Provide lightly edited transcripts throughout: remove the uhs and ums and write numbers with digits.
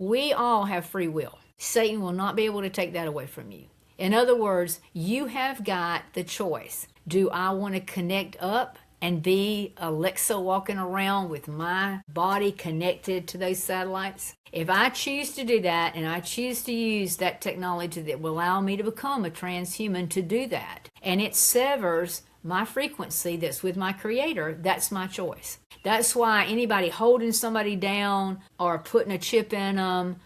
We all have free will. Satan will not be able to take that away from you. In other words, you have got the choice. Do I want to connect up and be Alexa walking around with my body connected to those satellites? If I choose to do that, and I choose to use that technology that will allow me to become a transhuman to do that, and it severs my frequency that's with my creator, that's my choice. That's why anybody holding somebody down or putting a chip in them,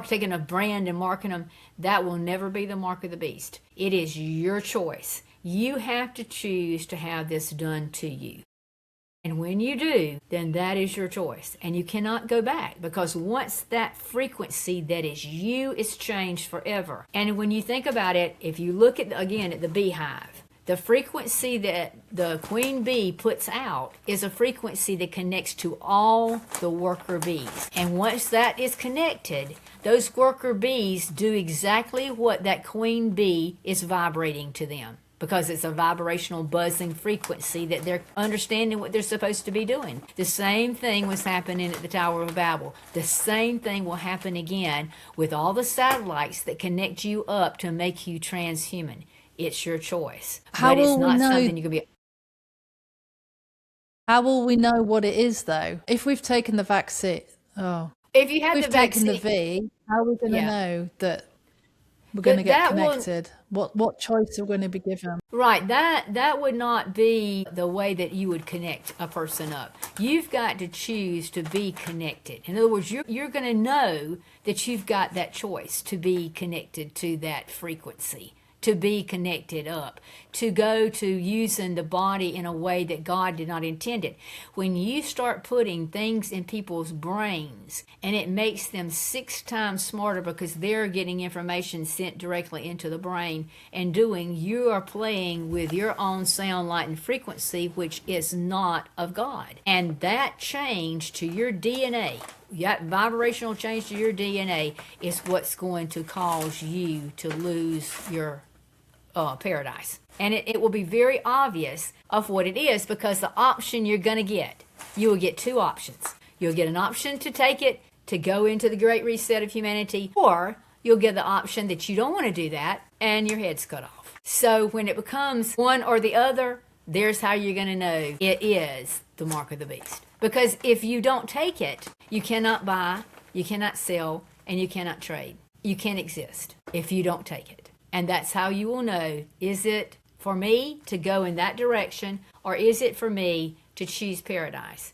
taking a brand and marking them, that will never be the mark of the beast. It is your choice. You have to choose to have this done to you. And when you do, then that is your choice. And you cannot go back, because once that frequency that is you is changed forever. And when you think about it, if you look at, again, at the beehive, the frequency that the queen bee puts out is a frequency that connects to all the worker bees. And once that is connected, those worker bees do exactly what that queen bee is vibrating to them, because it's a vibrational buzzing frequency that they're understanding what they're supposed to be doing. The same thing was happening at the Tower of Babel. The same thing will happen again with all the satellites that connect you up to make you transhuman. It's your choice. How but it's will we not know? something you can be. How will we know what it is, though? If we've taken the vaccine, If you have we've the taken vaccine, the V, how are we going to yeah, know that we're going to get that will. connected? What choice are we going to be given? Right, that would not be the way that you would connect a person up. You've got to choose to be connected. In other words, you're going to know that you've got that choice to be connected to that frequency, to be connected up, to go to using the body in a way that God did not intend it. When you start putting things in people's brains and it makes them 6 times smarter because they're getting information sent directly into the brain and you are playing with your own sound, light, and frequency, which is not of God. And that change to your DNA, that vibrational change to your DNA, is what's going to cause you to lose your paradise. And it will be very obvious of what it is, because the option you're going to get, you will get 2 options. You'll get an option to take it to go into the great reset of humanity, or you'll get the option that you don't want to do that and your head's cut off. So when it becomes one or the other, there's how you're going to know it is the mark of the beast. Because if you don't take it, you cannot buy, you cannot sell, and you cannot trade. You can't exist if you don't take it. And that's how you will know, is it for me to go in that direction, or is it for me to choose paradise?